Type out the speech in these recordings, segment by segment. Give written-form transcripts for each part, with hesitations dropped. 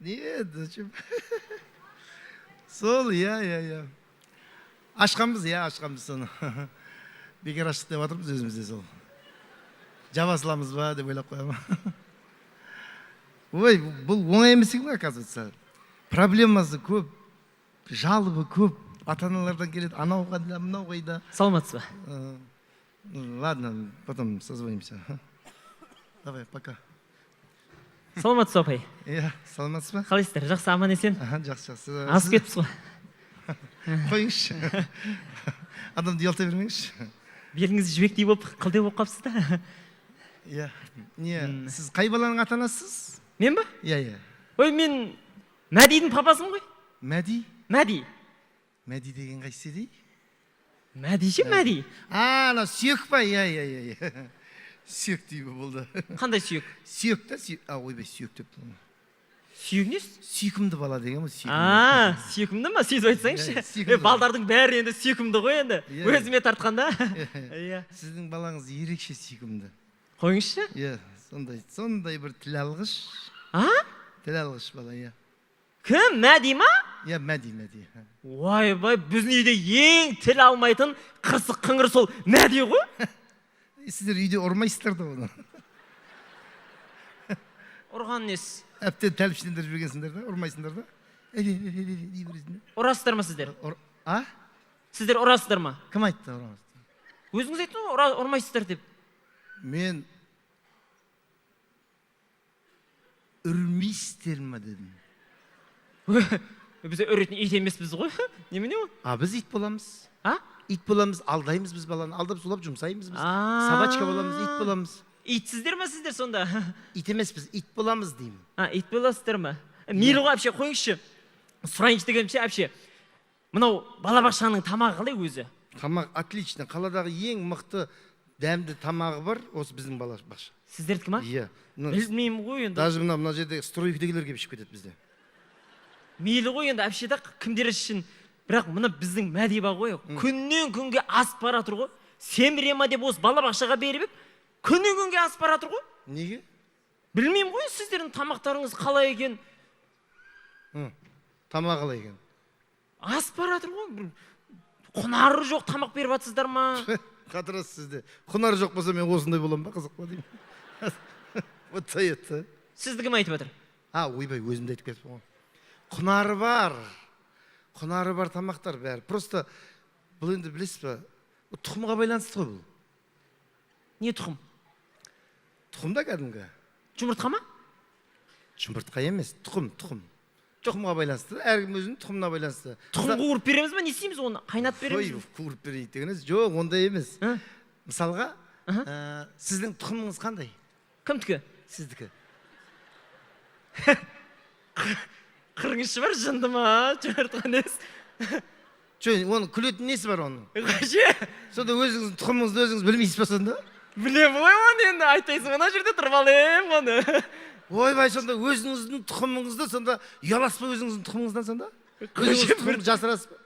Не, зачем? Сол, иә. Ашқанбыз соны. Бекер аштық деп жатырмыз өзімізде сол. Жаба саламыз ба деп ойлап қоямын. Ой, бұл оңай емес екен, оказывается. Проблемасы көп, жалобы көп, ата-аналардан келеді, анау қайда, мынау қайда. Саламатсыз ба? Ладно, потом созвонимся. Давай, пока. Саламатсыз апай. Иә, саламатсыз ба? Қалайсыздар? Жақсы, аман есен? Жақсы. Асып кетіпсіз ғой. Қойыңызшы. Адамды ұялта бермеңізші. Беліңіз жібектей болып, қылдей болып қапсыз да. Иә. Не, сіз қай баланың ата-анасысыз? Мен ба? Иә. Ой, мен Мәдидің папасымын ғой. Мәди? Мәди. Мәди деген қайсы дей? Мәди ше, Мәди. Ана сүйек па? Иә. Сүйек дейбі болды. Қандай сүйек? Сүйек та, ойбай, сүйек деп. Сүйек не? Сүйкімді бала деген ғой, сүйкімді ма? Сөйтіп айтсаңшы. Балдардың бәрі енді сүйкімді ғой енді. Өзіме тартқанда. Сіздің балаңыз ерекше сүйкімді. Қойыңызшы? Иә, сондай бір тіл алғыш. Тіл алғыш бала, иә. Кім, Мәди ма? Иә, Мәди. Ойбай, біздің үйде ең тіл алмайтын қырсық қыңыр сол Мәди ғой? Сіздер үйде ұрмайсыздар да оны. Ұрған несі? Әптен тәліпшідендер жүргенсіңдер да, ұрмайсыңдар да. Ұрасыздар ма сіздер? А? Сіздер ұрасыздар ма? Кім айтты ұрасыздар? Өзіңіз айттыңыз ғой, ұрмайсыздар деп. Мен үрмейсіздер ма дедім. Біз өретін ит емеспіз ғой. Немене ол? Біз ит боламыз. Ит боламыз, алдаймыз біз баланы. Алдап сулап жұмсаймыз біз. Собачка боламыз, ит боламыз. Итсіздер ма сіздер сонда? Ит емеспіз, ит боламыз деймін. Ит боласыздар ма? Мейлі ғой, әпше, қойыңызшы. Сұрайыншы дегенше, әпше. Мынау балабақшаның тамағы қалай өзі? Тамақ отлично. Қаладағы ең мықты дәмді тамағы бар, осы біздің балабақша. Сіздердікі ма? Иә. Білмеймін ғой енді. Даже мына жерде стройкідегілер келіп ішіп кетеді бізде. Мейлі ғой енді, әпше да кімдер үшін. Бірақ мұны біздің Мәди ба ғой. Күннен күнге асып бара тұр ғой. Семіре ма деп осы балабақшаға беріп ек. Күннен күнге асып бара тұр ғой. Неге? Білмеймін ғой, сіздердің тамақтарыңыз қалай екен. Тамақ қалай екен? Асып бара тұр ғой. Құнары жоқ тамақ беріп жатсыздар ма? Қатырасыз сізде. Құнары жоқ болса мен осындай болам ба, қызық па деймін. Вот саятты. Сізді кім айтып жатыр? Ойбай, өзімді айтып кетіп ғой. Құнары бар тамақтар бәрі. Просто бұл енді білесіз ба, тұқымға байланысты ғой бұл. Не тұқым? Тұқым да кәдімгі. Жұмыртқа ма? Жұмыртқа емес, тұқым. Тұқымға байланысты, әркім өзінің тұқымына байланысты. Тұқым қуырып береміз ба, не істейміз оны? Қайнат береміз ба? Қуырып берейік дегеніз, жоқ, ондай емес. Мысалға, сіздің тұқымыңыз қандай? Кімдікі? Сіздікі. Қырғызшы бар, жынды ма? Жұмыртқа несі? Оның күлетін несі бар оның? Қаше? Сонда өзіңіздің тұқымыңызды өзіңіз білмейсіз ба сонда? Білем ғой оны енді, айтайсың ғана жерде тұрып алайым оны. Ойбай, сонда өзіңіздің тұқымыңызды, сонда ұяласпа өзіңіздің тұқымыңыздан сонда? Өзіңіздің тұқымыңызды жасырасыз ба?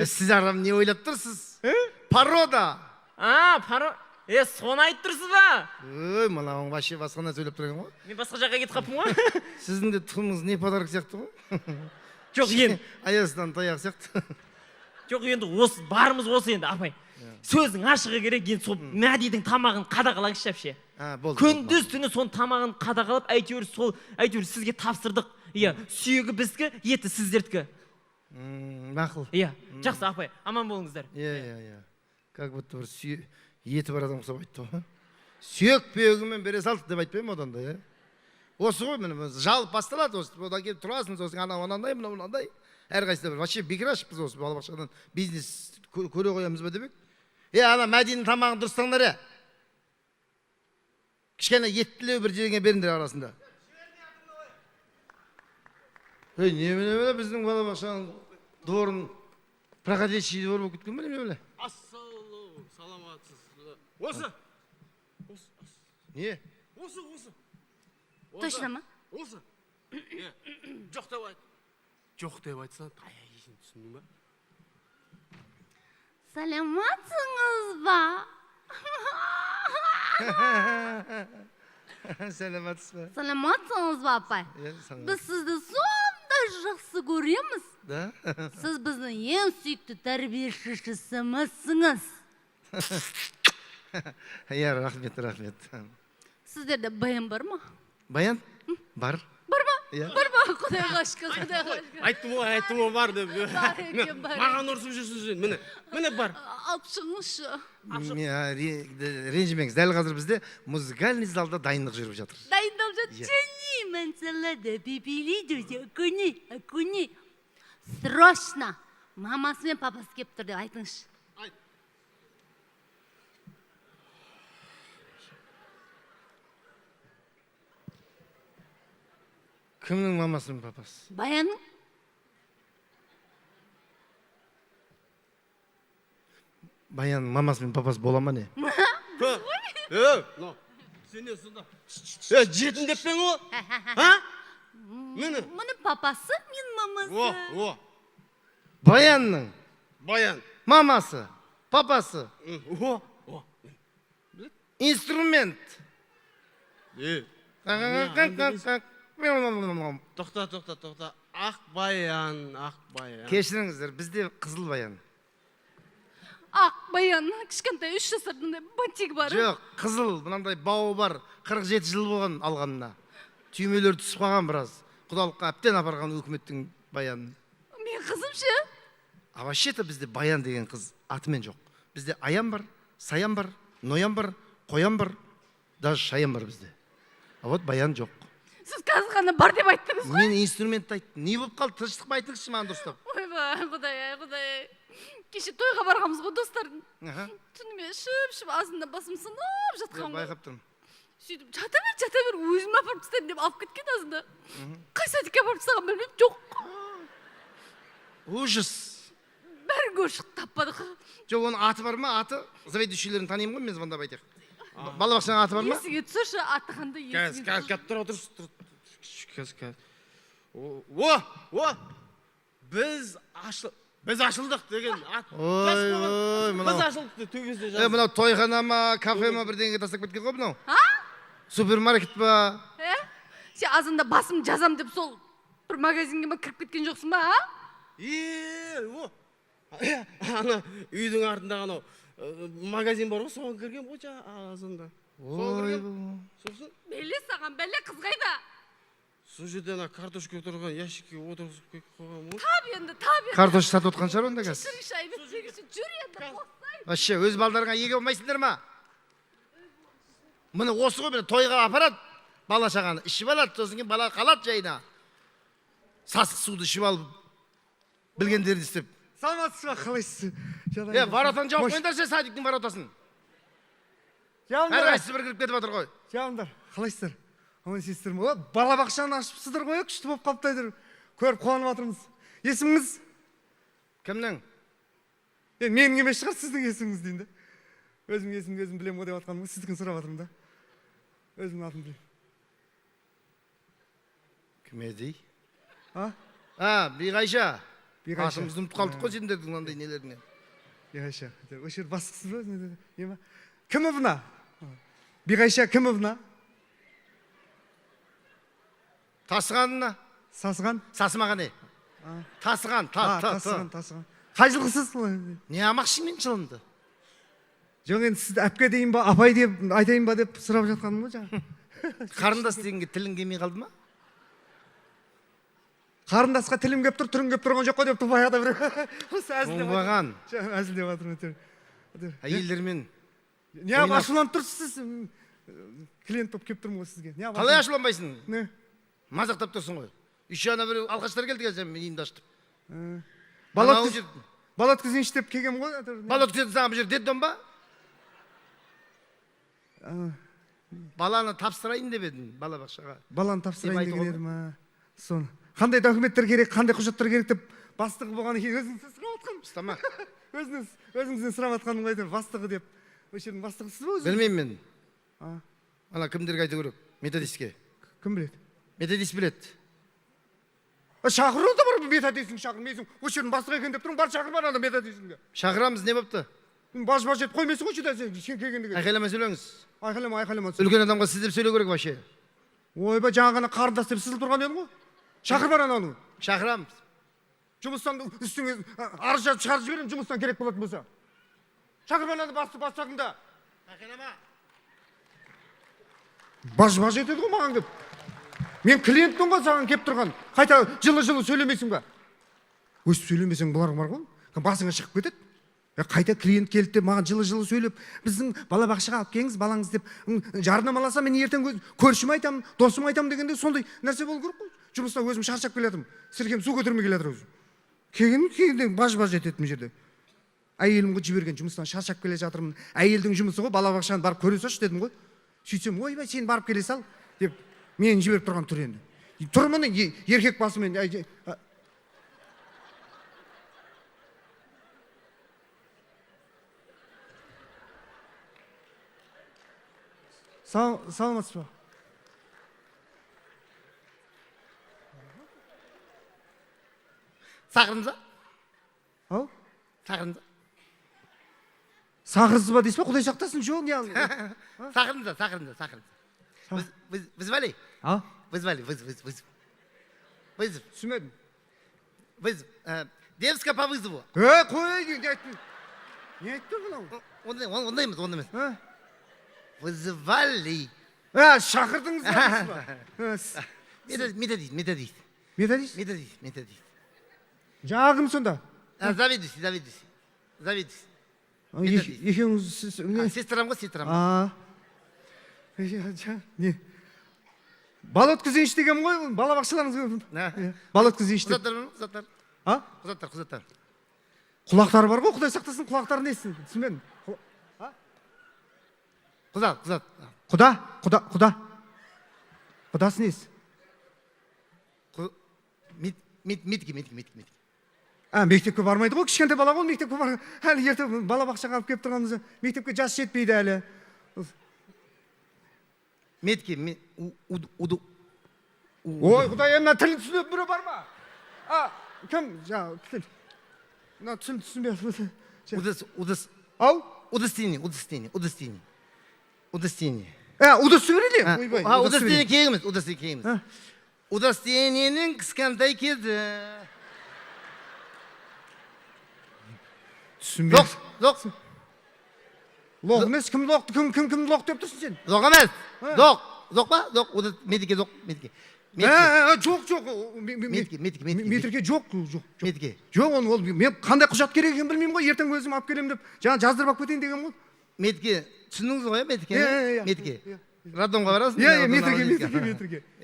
Сіз арам не ойлап тұрсыз? Парода! Соны айтып тұрсыз ба? Мынауың вообще басқа нәрсе сөйлеп тұрған ғой. Мен басқа жаққа кетіп қаппын ғой. Сіздің де тұқымыңыз не подарок сияқты ғой? Жоқ, енді. Аясынан таяқ сияқты. Жоқ, енді барымыз осы енді, апай. Сөздің ашығы керек, енді сол Мәдидің тамағын қадағалаңызшы әпше. Күндіз түні соның тамағын қадағалап, әйтеуір сізге тапсырдық. Сүйегі біздікі, еті сіздердікі. Мақұл. Жақсы, апай, аман болыңыздар. Как будто бір еті бар адам құсап айтты ғой. Сүйек пүйегімен бере салды деп айтпаймын одан да. Осы ғой, жалып басталады, одан келіп тұрасың, сосын анандай, мынандай. Әрқайсыда бір, вообще бекер ашыппыз осы балабақшадан бизнес көре қоямыз ба демек. Ана Мәдидің тамағын дұрыстаңдар, кішкене еттілеу бір жерге беріңдер арасында. Немене біздің балабақшаның дворын проходящий двор болып кеткен бе, немене? Ассалау, саламатсыз. Осы. Не? Осы. Точно ма? Осы. Жоқ деп айт. Жоқ деп айтса, ешін түсіндің ба? Саламатсыңыз ба? Саламатсыз ба? Саламатсыңыз ба, апай? Біз сізді сондай жақсы көреміз. Да? Сіз біздің ең сүйікті тәрбиешішісімізсіңіз. Иә, рахмет. Сіздерде баян бар ма? Баян? Бар. Бар ма? Иә. Бар ма? Құдайға шүкір, құдайға шүкір. айттым ғой бар деп Бар екен, бар. маған ұрсып жүрсің сен міне бар Алып шығыңызшы. Ренжімеңіз, дәл қазір бізде музыкальный залда дайындық жүріп жатыр. Дайындалып жатыр. Және мәнсалады, бебелейді, көне. Срочно. Мамасы мен папасы кеп тұр деп айтыңызшы. Кімнің мамасы мен папасы? Баяның? Баянның мамасы мен папасы бола ма не? сен не сонда жетімдеп пе ол міне Мұны папасы, мен мамасы. Баянның баян мамасы, папасы, о инструмент. тоқта ақ баян Кешіріңіздер, бізде қызыл баян. Ақ баян, кішкентай 3 жасардың бантик бар. Жоқ, қызыл, мынандай бауы бар, 47 жыл болған алғанына. Түймелер түсіп қалған біраз. Құдалыққа әптен апарған өкіметтің баянын. Мен қызым ше? А вообще-то бізде баян деген қыз атымен жоқ. Бізде аян бар, саян бар, ноян бар, қоян бар, даже шаян бар бізде. А вот баян жоқ. Сіз қазір ғана бар деп айттыңыз ғой. Мен инструментті айттым. Не болып қалды? Тыныштық па айтыңызшы маған дұрыстап. Ойбай, құдай. Кеше тойға барғанбыз ғой достардың. Түнімен шып, азында басым сынып жатқан ғой. Байқап тұрмын. Сөйтіп жата бер, өзім апарып тастаймын деп алып кеткен азында. Қай садикке апарып тастаған білмеймін, жоқ. Ужас. Бәрі көршік таппадық. Жоқ, оның аты бар ма? Аты заведующийлерін танимын ғой, мен звондап айтайық. Балабақшаның аты бар ма? Есіге түсірші, аты қандай есіге түсірші. тұра біз ашылдық деген Ой, біз ашылдық деп төбесіне жаздық мынау тойхана ма, кафе ма бірдеңеге тастап кеткен ғой мынау. Супермаркет па? Сен азында басым жазам деп сол бір магазинге ма кіріп кеткен жоқсың ба? ана үйдің артындағы анау магазин бар ғой, соған кірген ғой азында. Сосын Бәле саған, бәле қыз қайда? сол жерде ана картошка тұрған ящикке отырғызып қойып қойған ғой. Тап енді. Картошка сатып отқан шығар онда қазір. Кешіріңші, айбет сегізші, жүр енді, қостай. Вообще, өз балдарыңа еге болмайсыңдар ма? Міне осы ғой, тойға апарады, бала шағаны ішіп алады, сосын кейін бала қалады жайына. Сасық суды ішіп алып, білгендерді істеп. Саламатсыз ба, қалайсыз? Воротаны жауып қойыңдаршы, садиктің воротасын. Әрқайсысы бір кіріп кетіп жатыр ғой. Жалындар, қалайсыздар? Аман сестер ме? Балабақшаны ашыпсыздар ғой, күшті болып қаптайдыр. Көріп қуанып жатырмыз. Есіміңіз? Кімнің? Менің емес шығар, сіздің есіміңіз дейін де. Өзімнің есімді өзім білем ғой деп жатқаным, сіздікін сұрап жатырмын да. Өзімнің атын білем. Кім еді? Биғайша. Атымызды ұмытып қалдық қой сендердің мынандай нелеріңе. Биғайша. Осы жер бастықсыз ба? Кімі бұна? Биғайша кімі бұна? Тасығанына? Сасыған? Сасымаған не? Тасыған, тасыған. Қай жылғысыз? Не амақшың мен жылынды? Жоқ, енді сізді әпке дейін ба, апай деп, айтайын ба деп сұрап жатқаным ғой жаңа. Қарындас дегенге тілің келмей қалды ма? Қарындасқа тілім кеп тұр, түрің кеп тұрған жоқ қой деп баяғыда бір. Оңбаған. Әзілдеп жатырмын. Әйелдермен. Неғып ашуланып тұрсыз сіз? Клиент болып кеп тұрмын ғой сізге. Қалай ашуланбайсың? Не? Мазақтап тұрсың ғой. Үші ана бір алқаштар келді қазір мен үйімді аштым. Бала өткізейінші деп келгем ғой. Бала өткізетін саған бұл жер детдом ба? Баланы тапсырайын деп едім балабақшаға. Баланы тапсырайын деген едім. Соны. Қандай документтер керек, қандай құжаттар керек деп бастығы болғаны кейін өзіңізден сұрап жатқаным. Ұстама. Өзіңізден сұрап жатқаным ғой, бастығы деп. Осы жердің бастығысыз ба өзіңіз? Білмеймін мен. Ана кімдерге айту керек? Методистке. Кім біледі? Методист біледі. Шақыру да бар, методистің шақыр. Мен осы жердің бастығы екен деп тұрмын, бар шақыр бар ана методистіңге. Шақырамыз, не бопты? Баш етіп қоймайсың ғой шыда сен келгенде. Айқайламай сөйлеңіз. Айқайлама. Үлкен адамға сіз деп сөйлеу керек вообще. Ойбай, жаңа ғана қарындас деп сызылып тұрған едің ғой. Шақыр бар ананы. Шақырамыз. Жұмыстан үстіңе арыз жазып шығарып жіберемін, жұмыстан керек болатын болса. Шақыр бар ананы бас жағында. Айқайлама. Баж етеді ғой маған кеп. Мен клиентпін ғой саған кеп тұрған. Қайта жылы сөйлемейсің ба? Өстіп сөйлемесең бұлар бар ғой. Басыңа шығып кетеді. Қайта клиент келді деп маған жылы сөйлеп, біздің балабақшаға алып келіңіз балаңыз деп жарнамаласа, мен ертең көршіме айтамын, досыма айтамын дегенде сондай нәрсе болу керек қой. Жұмыстан өзім шаршап келатырмын. Сіркем су көтермей келатыр өзі. Келгенде баж етеді мына жерде. Әйелім ғой жіберген, жұмыстан шаршап келе жатырмын. Әйелдің жұмысы ғой, балабақшаны барып көре салшы дедім ғой. Сөйтсем, ойбай, сен барып келе сал деп мені жіберіп тұрған тұр енді. Тұрмын еркек басымен. Саламатсыз ба? Сақырыңыз ба? Ау? Сақырыңыз ба? Сақырыңыз ба дейсіз ба? Құдай сақтасын, жоқ не ал? Сақырыңыз. Вызвали? А? Вызвали. Түсінбедім. Девушка по вызову. Қой, не айтты мынау? Ондай емес. Вызвали. Шақырдыңыз ба? Методист. Методист? Жаңа кім сонда? Заведующий. Екеуіңіз... Сестрам ғой, сестрам. Не? Бал өткізейінші деген ғой, балабақшаларыңыз. Бал өткізейінші деп. Құзаттар. Құлақтары бар ғой, Құдай сақтасын, құлақтары несін? Түсінбедім. Құда. Құдасы несі? Метки. Мектепке бармайды ғой, кішкентай бала ғой, мектепке бар. Әлі ерте балабақшаға алып келіп тұрғанымызда, мектепке жас жетпейді әлі. Метки, Ой, Құдай, емна тілін түсініп бірі бар ма? Кім? Мына тілін түсінбей. Ау? Удостоверение. Удостоверение? Удостоверение кейгіміз. Удостоверениенің кішкентай кезі. Түсінбей. Жоқ. Лоқ емес, кім лоқ деп тұрсың сен? Жоқ емес. Жоқ па? Жоқ. Медике жоқ. Жоқ. Метрге жоқ. Медике. Жоқ, ол мен қандай құжат керек екенін білмеймін ғой, ертең өзім алып келемін деп, жаңа жаздырып алып кетейін деген ғой. Медике, түсіндіңіз ғой, медике? Роддомға барасың?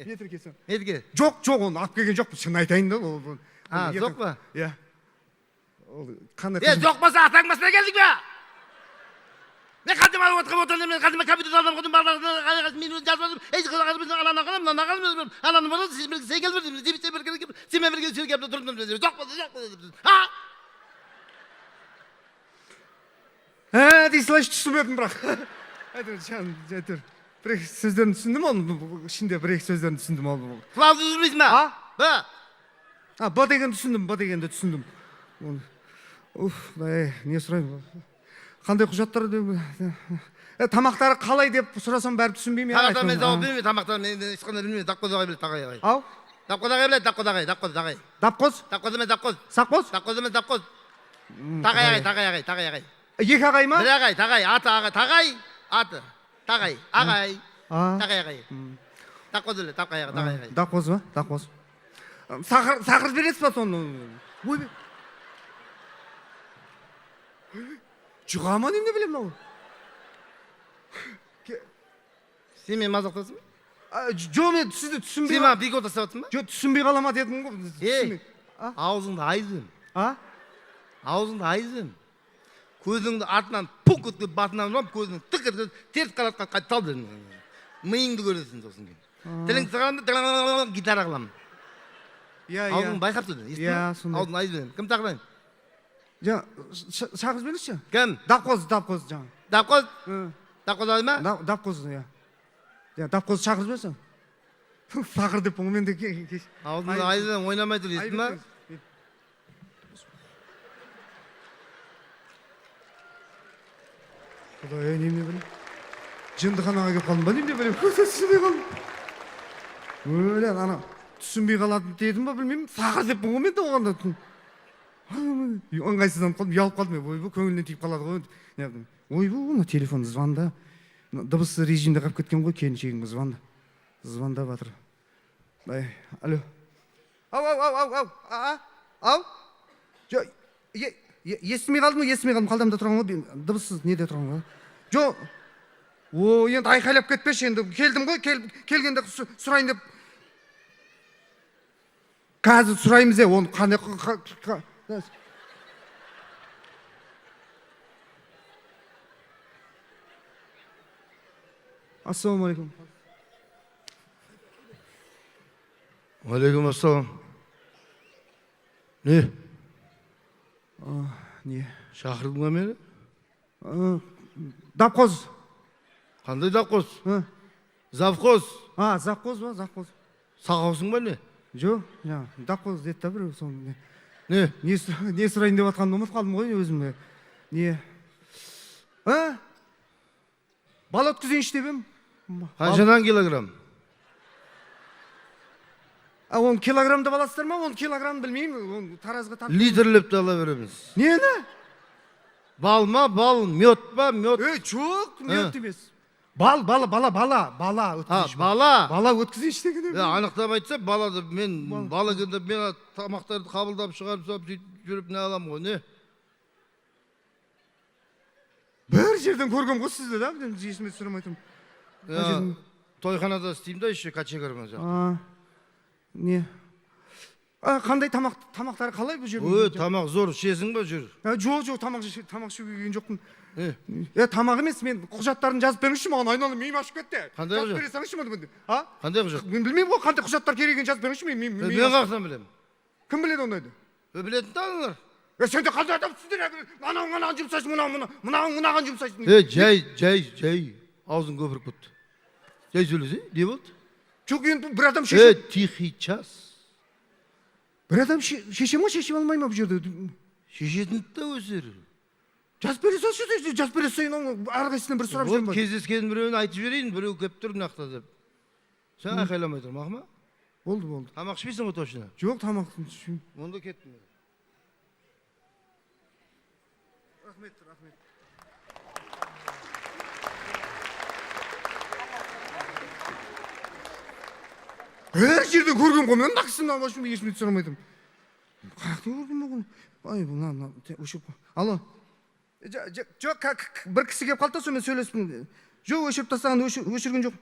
Метрге сон. Медике. Жоқ, оны алып келген жоқ, шын айтайын да. Жоқ па? Жоқ болса атаң басына келдік бе? Мен қадым алып отырдым, мен қадым компьютер алдым, қадым барлығын мен жазбадым. Ей, біздің ананы барады, сен келіп сен бірге сөйлеп тұрдым. Жоқ болды. Дейсілайшы түсінбедім бірақ. Әйтір. Бір-екі сөздерін түсіндім ол, ішінде бір-екі сөздерін түсіндім ол. Құлауды жүрмейсің ба? Б дегенді түсіндім. Не сұрайын? Қандай құжаттар? Тамақтары қалай деп сұрасам бәрі түсінбеймін. Тамақтар мен жауап бермеймін, тамақтар мен ешқандай білмеймін. Дапқодағай біледі, тағай. Ау? Дапқодағай біледі, дапқодағай. Дапқоз? Дапқоз емес дапқоз. Саққоз? Дапқоз емес дапқоз. Тағай. Екі ағай ма? Бір ағай, тағай, аты ағай, тағай, аты. Тағай, ағай. Тағай ағай. Дапқоз біледі, тағай ағай. Дапқоз ба? Дапқоз. Сақыр бересіз ба соны? Ой, жұғама немде білем мынау? Сен мен мазақтасың ба? Жоқ, мен сізді түсінбей... Сен маған бекот жасаватсың ба? Жоқ, түсінбей қалама дедім ғой. Ей, аузыңды айызым. Аузыңды айызым. Көзіңді артынан пұқ өтіп, батынан ұрап, көзіңді тік өтіп, теріс қаратқан қайт сал дедім. Миыңды көресің сосын кейін. Тілің сығанды, гитара қыламын. Аузыңды байқап тұрды. Аузыңды айызым. Кім тақырайын? Шағыз беріңізші? Кім? Дапқоз жаңа. Дапқоз? Дапқоз ай ма? Дапқоз, Дапқоз шағыз берсің? Сақыр деп бұны мен де кеш. Аузыңды айызым, ойнамай тұр, естің ба? Құдай неме білем. Жындыханаға келіп қалдым ба неме білем. Түсінбей қалдым. Өлі ана түсінбей қалады дедім ба білмеймін. Сағыр деп бұғым еді оғанда. Ыңғайсызданып қалдым, ұялып қалдым. Ойбу, көңілінен тиіп қалады ғой. Ойбу, телефон звонда. Дыбысы режимде қалып кеткен ғой, келіншегім звонда. Звондап жатыр. Алло. Ау. Естімей қалдым, қалдамда тұрған ғой, дыбыссыз неде тұрған ғой. Жо, енді айқайлап кетпеші, енді келдім ғой, келгенде сұрайын деп. Қазір сұраймыз оны қандай... Ассалаумалейкум. Алейкум ассалам. Не? Не? Шақырдың ба мені? Дапқоз. Қандай дапқоз? Завқоз. Завқоз ба, завқоз. Сақаусың ба не? Жо, дапқоз деді да бір соны. Не? Не сұрайын деп атқанымды ұмытып қалдым ғой өзім. Не? Бал өткізейінші деп ем. Қаншадан килограмм? Оны килограммда баласыздар ма? Оны килограмм білмеймін. Таразға тартып. Литрлепті ала береміз. Нені? Бал ма, бал, мед ба, мед? Жоқ, мед емес. Бала өткізейінші. Бала өткізейінші деген. Анықтап айтса, балады мен бала күнде мен тамақтарды қабылдап шығарып жүріп не алам ғой, не? Бір жерден көргем ғой сізді да, есіме түсірмей тұрмын. Тойханада істеймін да, еще качегарма жақты. Не? Қандай тамақтары қалай бұл жерде? Ой, тамақ зор, ішесің ба жүр? Жоқ, тамақ ішуге келген жоқпын. Тамақ емес, мен құжаттарын жазып беріңізші, маған айналып миым ашып кетті. Қандай құжат? Жазып бере салыңызшы маған. Қандай құжат? Мен білмеймін ғой, қандай құжаттар керек екенін жазып беріңізші, мен қаяқтан білемін? Кім біледі ондайды? Білетін таныңдар. Сен де қандай адамсыңдар? Мынаған жұмсайсың, мынаған жұмсайсың. Жай. Аузың көпіріп кетті. Жай сөйлесе, не болды? Жоқ, енді бір адам шешем. Тихий час. Бір адам шешем ма, шешем алмай ма бұл жерде? Шешетінді да өздері. Жазып бере салшы, жазып бере сайын, әрқайсысынан бір сұрап жүрмін. Кездескен біреуін айтып жіберейін, біреу кеп тұр мынақта деп. Сен айқайламай тұр, мақ ма? Болды. Тамақ ішпейсің ғой точно? Жоқ, тамақ ішпеймін. Онда кеттім. Рахмет. Әр жерде көрген ғой, мен нақсымнан башым есіме түсіре алмайтым. Қаяқты көрген ғой? Ай, бұл өшіп. Алло. Жоқ, бір кісі кеп қалды, сонымен сөйлеспін. Жоқ, өшіп тастаған, өшірген жоқ.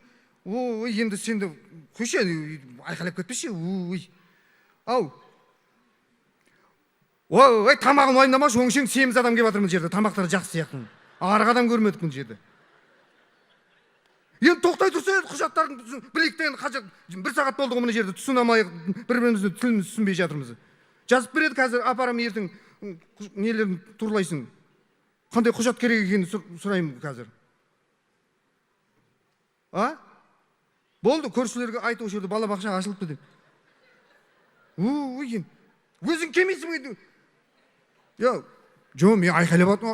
Ой, енді сен де қойшы, айқайлап кетпеші. Ау. Ой, тамағын уайымдамашы, өңшең семіз адам кеп жатыр бұл жерде. Тамақтары жақсы сияқты. Арық адам көрмедік бұл жерде. Енді тоқтай тұрса, құжаттарын біліктен қажет. Бір сағат болды ғой мына жерде, түсінамай, бір-бірімізді тіліміз түсінбей жатырмыз. Жазып береді қазір, апарам ертең нелерін турлайсың. Қандай құжат керек екенін сұраймын қазір. Болды, көршілерге айту жерде бала бақша ашылыпты деп. Өзің келмейсің ғой. Жоқ, мен айқайлап атым.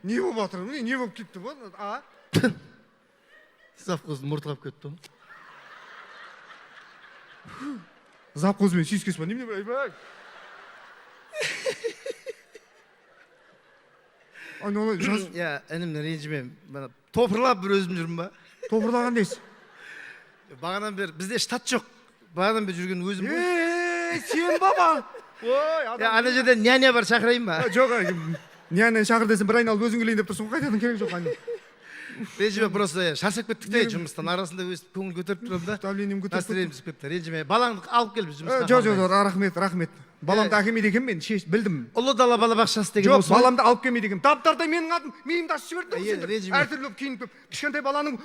Не болып атыр? Не болып кетті бұл? Завқоздың мұрты қалып кетті. Завқозымен сүйіскес ба? Немене бай? Інімнің ренжімен топырлап бір өзім жүрмін ба? Топырлаған дейсіз? Бағадан бері бізде штат жоқ. Бағадан бері жүрген өзім ғой. Сен баба! Ана жерде няня бар, шақырайын ба? Жоқ, няня шақыр десін, бір айналып өзің келейін деп тұрсың, қайтадан керек жоқ. Ренжіме, просто шаршап кеттік те жұмыстан арасында өстіп көңіл көтеріп тұрам да. Давлением көтеріп настроением түсіп кетті. Ренжіме, балаңды алып келіп жұмысқа. Жоқ, рахмет. Баламды әкелмейді екен, мен білдім. Ұлы дала балабақшасы деген осы. Жоқ, баламды алып келмейді екен. Таптардай менің атым миымды ашып жіберді. Ренжіме. Әртүрлі киініп, кішкентай баланың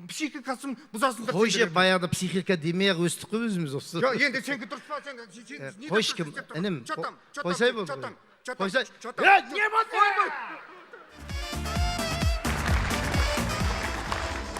психикасын бұзасын. Қойшы, баяғыда психика демей-ақ өстік қой өзіміз осы. Жоқ, енді сенкі дұрыс па, қойшы кім, інім, қойсай болды. Қойсай. Не болды?